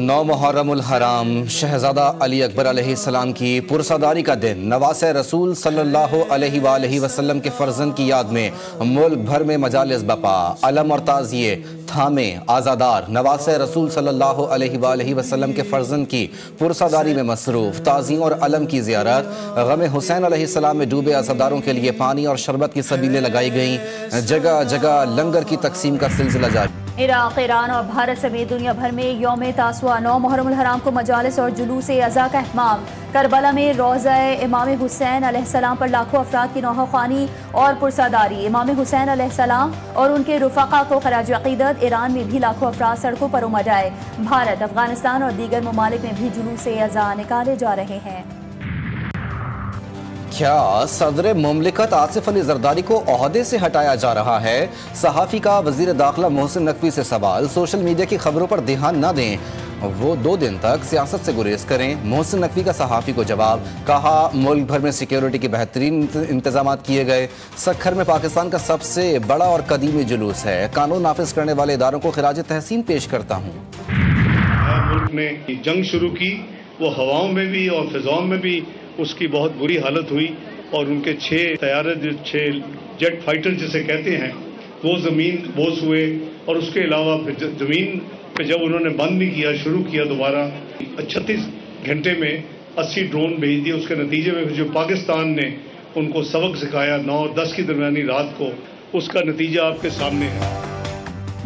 9 محرم الحرام شہزادہ علی اکبر علیہ السلام کی پرساداری کا دن نواسہ رسول صلی اللہ علیہ وآلہ وسلم کے فرزند کی یاد میں ملک بھر میں مجالس بپا، علم اور تعزیے تھامے آزادار نواسہ رسول صلی اللہ علیہ وآلہ وسلم کے فرزند کی پرساداری میں مصروف، تعزیوں اور علم کی زیارت، غم حسین علیہ السلام میں ڈوبے عزاداروں کے لیے پانی اور شربت کی سبیلیں لگائی گئیں، جگہ جگہ لنگر کی تقسیم کا سلسلہ جاری۔ عراق، ایران اور بھارت سمیت دنیا بھر میں یوم تاسوعہ 9 محرم الحرام کو مجالس اور جلوس عزا کا اہتمام۔ کربلا میں روضہ امام حسین علیہ السلام پر لاکھوں افراد کی نوحہ خوانی اور پرساداری، امام حسین علیہ السلام اور ان کے رفقا کو خراج عقیدت۔ ایران میں بھی لاکھوں افراد سڑکوں پر امڈ آئے۔ بھارت، افغانستان اور دیگر ممالک میں بھی جلوس عزا نکالے جا رہے ہیں۔ کیا صدر مملکت آصف علی زرداری کو عہدے سے ہٹایا جا رہا ہے؟ صحافی کا وزیر داخلہ محسن نقوی سے سوال۔ سوشل میڈیا کی خبروں پر دھیان نہ دیں، وہ 2 دن تک سیاست سے گریز کریں۔ محسن نقوی کا صحافی کو جواب، کہا ملک بھر میں سیکیورٹی کے بہترین انتظامات کیے گئے۔ سکھر میں پاکستان کا سب سے بڑا اور قدیمی جلوس ہے، قانون نافذ کرنے والے اداروں کو خراج تحسین پیش کرتا ہوں۔ ملک نے جنگ شروع کی، وہ ہواؤں میں بھی اور فضاؤں میں بھی اس کی بہت بری حالت ہوئی، اور ان کے 6 طیارے 6 جیٹ فائٹر جسے کہتے ہیں وہ زمین بوس ہوئے، اور اس کے علاوہ پھر زمین پہ جب انہوں نے بند بھی کیا، شروع کیا دوبارہ 36 گھنٹے میں 80 ڈرون بھیج دیے۔ اس کے نتیجے میں جو پاکستان نے ان کو سبق سکھایا 9 اور 10 کی درمیانی رات کو، اس کا نتیجہ آپ کے سامنے ہے۔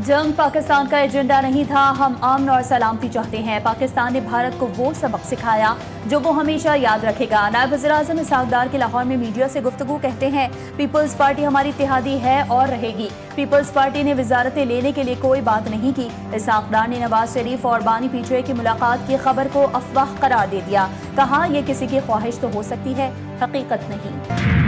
جنگ پاکستان کا ایجنڈا نہیں تھا، ہم امن اور سلامتی چاہتے ہیں۔ پاکستان نے بھارت کو وہ سبق سکھایا جو وہ ہمیشہ یاد رکھے گا۔ نائب وزیر اعظم اسحاق ڈار کے لاہور میں میڈیا سے گفتگو، کہتے ہیں پیپلز پارٹی ہماری اتحادی ہے اور رہے گی۔ پیپلز پارٹی نے وزارتیں لینے کے لیے کوئی بات نہیں کی۔ اسحاق ڈار نے نواز شریف اور بانی پی ٹی آئی کی ملاقات کی خبر کو افواہ قرار دے دیا، کہا یہ کسی کی خواہش تو ہو سکتی ہے، حقیقت نہیں۔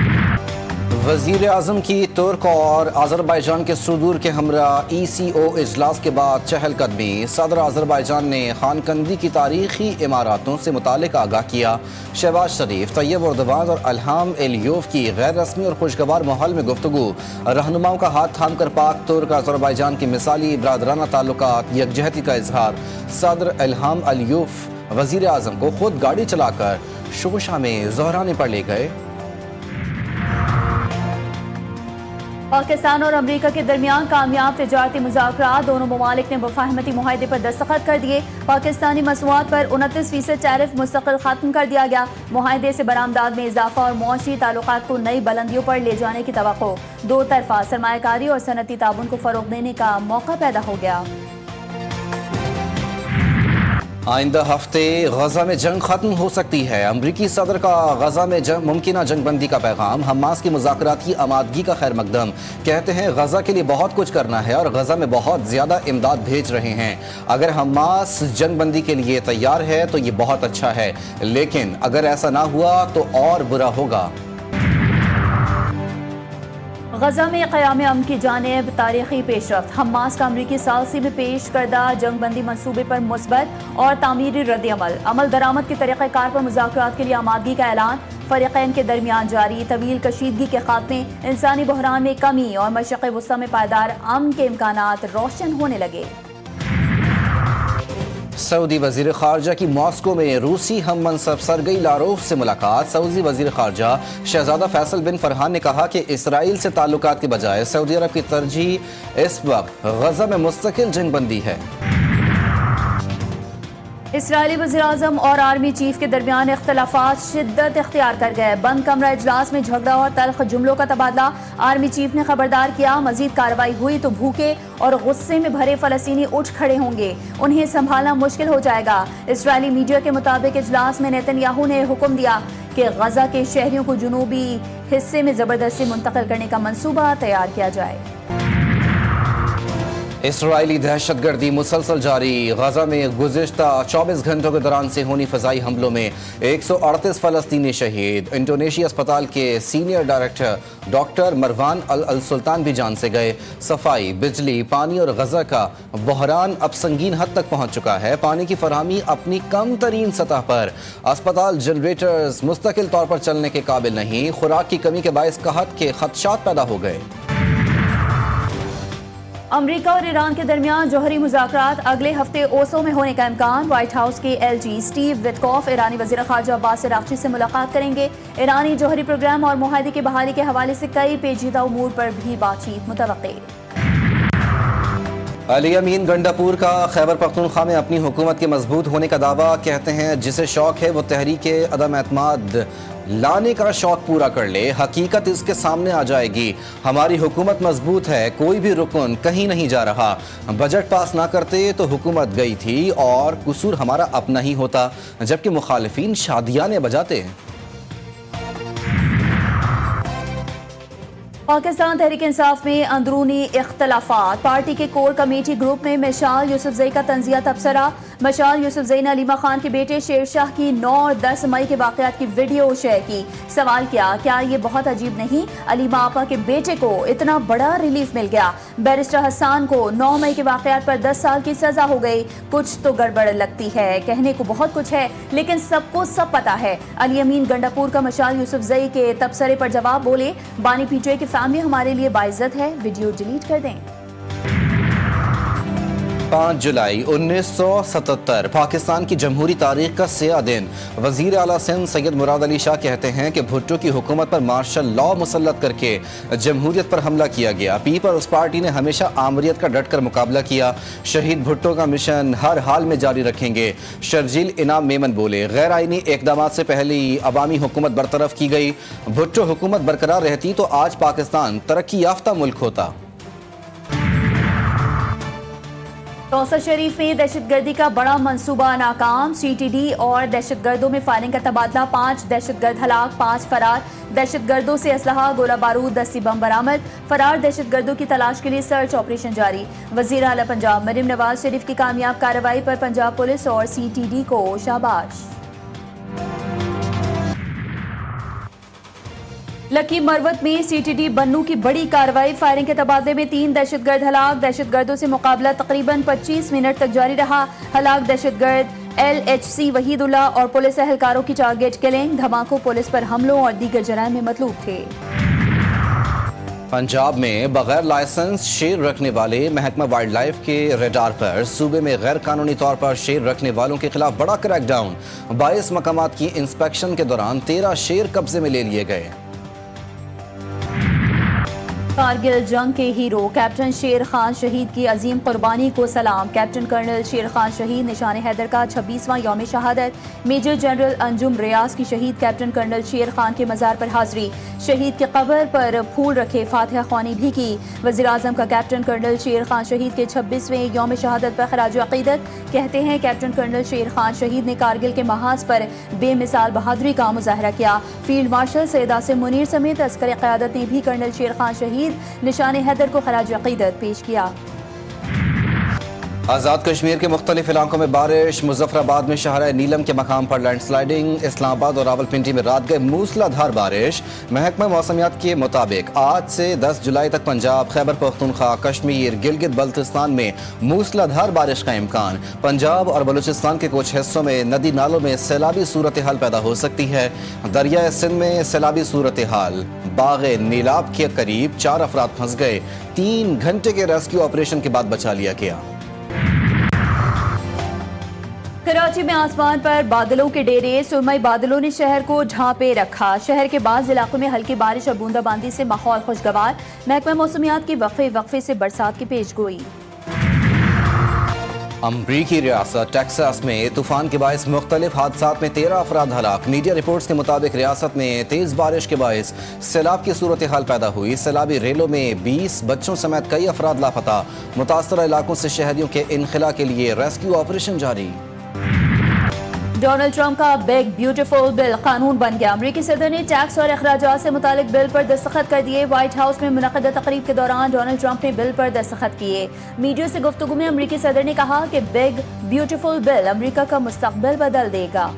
وزیر اعظم کی ترک اور آذربائیجان کے صدور کے ہمراہ ECO اجلاس کے بعد چہل قدمی۔ صدر آذربائیجان نے خانقندی کی تاریخی عماراتوں سے متعلق آگاہ کیا۔ شہباز شریف، طیب اردوان اور الہام الیوف کی غیر رسمی اور خوشگوار ماحول میں گفتگو۔ رہنماؤں کا ہاتھ تھام کر پاک ترک آذربائیجان کی مثالی برادرانہ تعلقات، یکجہتی کا اظہار۔ صدر الہام الیوف وزیر اعظم کو خود گاڑی چلا کر شوشا میں زہرانے پر لے گئے۔ پاکستان اور امریکہ کے درمیان کامیاب تجارتی مذاکرات، دونوں ممالک نے مفاہمتی معاہدے پر دستخط کر دیے۔ پاکستانی مصنوعات پر 29% ٹیرف مستقل ختم کر دیا گیا۔ معاہدے سے برآمدات میں اضافہ اور معاشی تعلقات کو نئی بلندیوں پر لے جانے کی توقع۔ 2 طرفہ سرمایہ کاری اور صنعتی تعاون کو فروغ دینے کا موقع پیدا ہو گیا۔ آئندہ ہفتے غزہ میں جنگ ختم ہو سکتی ہے، امریکی صدر کا غزہ میں ممکنہ جنگ بندی کا پیغام۔ حماس کی مذاکراتی آمادگی کا خیر مقدم، کہتے ہیں غزہ کے لیے بہت کچھ کرنا ہے اور غزہ میں بہت زیادہ امداد بھیج رہے ہیں۔ اگر حماس جنگ بندی کے لیے تیار ہے تو یہ بہت اچھا ہے، لیکن اگر ایسا نہ ہوا تو اور برا ہوگا۔ غزہ میں قیام امن کی جانب تاریخی پیش رفت، حماس کا امریکی ثالثی میں پیش کردہ جنگ بندی منصوبے پر مثبت اور تعمیری رد عمل درآمد کے طریقہ کار پر مذاکرات کے لیے آمادگی کا اعلان، فریقین کے درمیان جاری طویل کشیدگی کے خاتمے، انسانی بحران میں کمی اور مشرق وسطی میں پائیدار امن کے امکانات روشن ہونے لگے۔ سعودی وزیر خارجہ کی ماسکو میں روسی ہم منصب سرگئی لاروف سے ملاقات۔ سعودی وزیر خارجہ شہزادہ فیصل بن فرحان نے کہا کہ اسرائیل سے تعلقات کے بجائے سعودی عرب کی ترجیح اس وقت غزہ میں مستقل جنگ بندی ہے۔ اسرائیلی وزیراعظم اور آرمی چیف کے درمیان اختلافات شدت اختیار کر گئے۔ بند کمرہ اجلاس میں جھگڑا اور تلخ جملوں کا تبادلہ، آرمی چیف نے خبردار کیا مزید کارروائی ہوئی تو بھوکے اور غصے میں بھرے فلسطینی اٹھ کھڑے ہوں گے، انہیں سنبھالنا مشکل ہو جائے گا۔ اسرائیلی میڈیا کے مطابق اجلاس میں نیتن یاہو نے حکم دیا کہ غزہ کے شہریوں کو جنوبی حصے میں زبردستی منتقل کرنے کا منصوبہ تیار کیا جائے۔ اسرائیلی دہشت گردی مسلسل جاری، غزہ میں گزشتہ 24 گھنٹوں کے دوران سے ہونی فضائی حملوں میں 138 فلسطینی شہید۔ انڈونیشیا اسپتال کے سینئر ڈائریکٹر ڈاکٹر مروان السلطان بھی جان سے گئے۔ صفائی، بجلی، پانی اور غزہ کا بحران اب سنگین حد تک پہنچ چکا ہے، پانی کی فراہمی اپنی کم ترین سطح پر، اسپتال جنریٹرز مستقل طور پر چلنے کے قابل نہیں، خوراک کی کمی کے باعث قحط کے خدشات پیدا ہو گئے۔ امریکہ اور ایران کے درمیان جوہری مذاکرات اگلے ہفتے اوسلو میں ہونے کا امکان۔ وائٹ ہاؤس کے ایل جی اسٹیو وٹکوف ایرانی وزیر خارجہ عباس عراقچی سے ملاقات کریں گے۔ ایرانی جوہری پروگرام اور معاہدے کی بحالی کے حوالے سے کئی پیچیدہ امور پر بھی بات چیت متوقع۔ علی امین گنڈاپور کا خیبر پختونخوا میں اپنی حکومت کے مضبوط ہونے کا دعویٰ، کہتے ہیں جسے شوق ہے وہ تحریک عدم اعتماد لانے کا شوق پورا کر لے، حقیقت اس کے سامنے آ جائے گی۔ ہماری حکومت مضبوط ہے، کوئی بھی رکن کہیں نہیں جا رہا۔ بجٹ پاس نہ کرتے تو حکومت گئی تھی اور قصور ہمارا اپنا ہی ہوتا، جبکہ مخالفین شادیانے بجاتے ہیں۔ پاکستان تحریک انصاف میں اندرونی اختلافات، پارٹی کے کور کمیٹی گروپ میں مشال یوسفزئی کا تنزیہ تبصرہ۔ مشال یوسفزئی نے علیمہ خان کے بیٹے شیر شاہ کی 9 اور 10 مئی کے واقعات کی ویڈیو شیئر کی۔ سوال کیا یہ بہت عجیب نہیں؟ علیمہ آپا کے بیٹے کو اتنا بڑا ریلیف مل گیا۔ بیرسٹر حسان کو 9 مئی کے واقعات پر 10 سال کی سزا ہو گئی۔ کچھ تو گڑبڑ لگتی ہے، کہنے کو بہت کچھ ہے لیکن سب کو سب پتا ہے۔ علی امین گنڈاپور کا مشال یوسفزئی کے تبصرے پر جواب، بولے بانی پی ٹی آئی کی فیملی ہمارے لیے باعزت ہے، ویڈیو ڈیلیٹ کر دیں۔ 5 جولائی 1977 پاکستان کی جمہوری تاریخ کا سیاہ دن۔ وزیر اعلیٰ سندھ سید مراد علی شاہ کہتے ہیں کہ بھٹو کی حکومت پر مارشل لا مسلط کر کے جمہوریت پر حملہ کیا گیا۔ پیپلز پارٹی نے ہمیشہ آمریت کا ڈٹ کر مقابلہ کیا۔ شہید بھٹو کا مشن ہر حال میں جاری رکھیں گے۔ شرجیل انعام میمن بولے غیر آئینی اقدامات سے پہلی عوامی حکومت برطرف کی گئی۔ بھٹو حکومت برقرار رہتی تو آج پاکستان ترقی یافتہ ملک ہوتا۔ کوثر شریف میں دہشت گردی کا بڑا منصوبہ ناکام، سی ٹی ڈی اور دہشت گردوں میں فائرنگ کا تبادلہ، 5 دہشت گرد ہلاک، 5 فرار، دہشت گردوں سے اسلحہ، گولہ بارود، دستی بم برآمد، فرار دہشت گردوں کی تلاش کے لیے سرچ آپریشن جاری۔ وزیر اعلیٰ پنجاب مریم نواز شریف کی کامیاب کارروائی پر پنجاب پولیس اور سی ٹی ڈی کو شاباش۔ لکی مروت میں سی ٹی ڈی بنو کی بڑی کارروائی، فائرنگ کے تبادلے میں 3 دہشت گرد ہلاک، دہشت گردوں سے مقابلہ تقریباً 25 منٹ تک جاری رہا۔ ہلاک دہشت گرد ایل ایچ سی وحید اللہ اور پولیس اہلکاروں کی ٹارگٹ کلنگ، دھماکوں پولیس پر حملوں اور دیگر جرائم میں مطلوب تھے۔ پنجاب میں بغیر لائسنس شیر رکھنے والے محکمہ وائلڈ لائف کے ریڈار پر صوبے میں غیر قانونی طور پر شیر رکھنے والوں کے خلاف بڑا کریک ڈاؤن، 22 مقامات کی انسپیکشن کے دوران 13 شیر قبضے میں لے لیے گئے۔ کارگل جنگ کے ہیرو کیپٹن شیر خان شہید کی عظیم قربانی کو سلام۔ کیپٹن کرنل شیر خان شہید نشان حیدر کا 26واں یوم شہادت۔ میجر جنرل انجم ریاض کی شہید کیپٹن کرنل شیر خان کے مزار پر حاضری، شہید کی قبر پر پھول رکھے، فاتحہ خوانی بھی کی۔ وزیر اعظم کا کیپٹن کرنل شیر خان شہید کے 26ویں یوم شہادت پر خراج عقیدت، کہتے ہیں کیپٹن کرنل شیر خان شہید نے کارگل کے محاذ پر بے مثال بہادری کا مظاہرہ کیا۔ فیلڈ مارشل سید عاصم منیر سمیت عسکری قیادت نے بھی کرنل شیر خان شہید نشان حیدر کو خراج عقیدت پیش کیا۔ آزاد کشمیر کے مختلف علاقوں میں بارش، مظفر آباد میں شاہراہ نیلم کے مقام پر لینڈ سلائیڈنگ، اسلام آباد اور راولپنڈی میں رات گئے موسلا دھار بارش۔ محکمہ موسمیات کے مطابق آج سے 10 جولائی تک پنجاب، خیبر پختونخوا، کشمیر، گلگت بلتستان میں موسلا دھار بارش کا امکان۔ پنجاب اور بلوچستان کے کچھ حصوں میں ندی نالوں میں سیلابی صورتحال پیدا ہو سکتی ہے۔ دریائے سندھ میں سیلابی صورتحال، باغ نیلاب کے قریب 4 افراد پھنس گئے، 3 گھنٹے کے ریسکیو آپریشن کے بعد بچا لیا گیا۔ کراچی میں آسمان پر بادلوں کے ڈیرے، سرمئی بادلوں نے شہر کو ڈھانپے رکھا۔ شہر کے بعض علاقوں میں ہلکی بارش اور بوندا باندی سے ماحول خوشگوار۔ محکمہ موسمیات کی وقفے سے برسات کی پیش گوئی۔ امریکی ریاست ٹیکساس میں طوفان کے باعث مختلف حادثات میں 13 افراد ہلاک۔ میڈیا رپورٹس کے مطابق ریاست میں تیز بارش کے باعث سیلاب کی صورتحال پیدا ہوئی۔ سیلابی ریلوں میں 20 بچوں سمیت کئی افراد لاپتہ۔ متاثرہ علاقوں سے شہریوں کے انخلاء کے لیے ریسکیو آپریشن جاری۔ ڈونلڈ ٹرمپ کا بگ بیوٹیفل بل قانون بن گیا۔ امریکی صدر نے ٹیکس اور اخراجات سے متعلق بل پر دستخط کر دیے۔ وائٹ ہاؤس میں منعقدہ تقریب کے دوران ڈونلڈ ٹرمپ نے بل پر دستخط کیے۔ میڈیا سے گفتگو میں امریکی صدر نے کہا کہ بگ بیوٹیفل بل امریکہ کا مستقبل بدل دے گا۔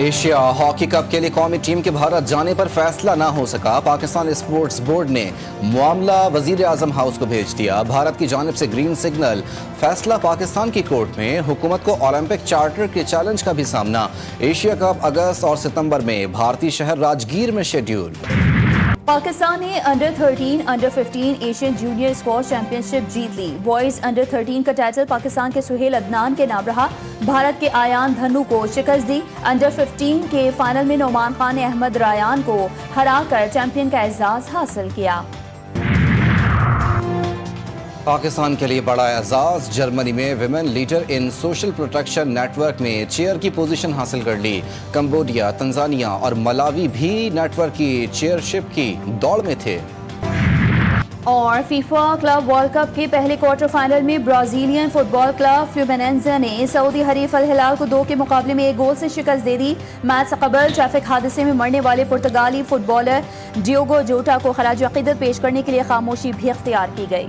ایشیا ہاکی کپ کے لیے قومی ٹیم کے بھارت جانے پر فیصلہ نہ ہو سکا۔ پاکستان اسپورٹس بورڈ نے معاملہ وزیر اعظم ہاؤس کو بھیج دیا۔ بھارت کی جانب سے گرین سگنل، فیصلہ پاکستان کی کورٹ میں۔ حکومت کو اولمپک چارٹر کے چیلنج کا بھی سامنا۔ ایشیا کپ اگست اور ستمبر میں بھارتی شہر راجگیر میں شیڈیول۔ پاکستان نے under 13 under 15 Asian junior squash championship جیت لی. بوائز انڈر 13 کا ٹائٹل پاکستان کے سہیل عدنان کے نام رہا. بھارت کے آیان دھنو کو شکست دی. انڈر 15 کے فائنل میں نعمان خان نے احمد رایان کو ہرا کر چیمپئن کا اعزاز حاصل کیا. پاکستان کے لیے بڑا اعزاز. جرمنی میں women leader in social protection network میں چیئر کی پوزیشن حاصل کر لی. کمبوڈیا، تنزانیہ اور ملاوی بھی نیٹ ورک کی چیئرشپ کی دوڑ میں تھے. اور فیفا کلب ورلڈ کپ کے پہلے کوارٹر فائنل میں برازیلین فٹ بال کلب فلومیننزا نے سعودی حریف الہلال کو 2 کے مقابلے میں 1 گول سے شکست دے دی. میچ سے قبل ٹریفک حادثے میں مرنے والے پرتگالی فٹ بالر ڈیوگو جوٹا کو خراج عقیدت پیش کرنے کے لیے خاموشی بھی اختیار کی گئی.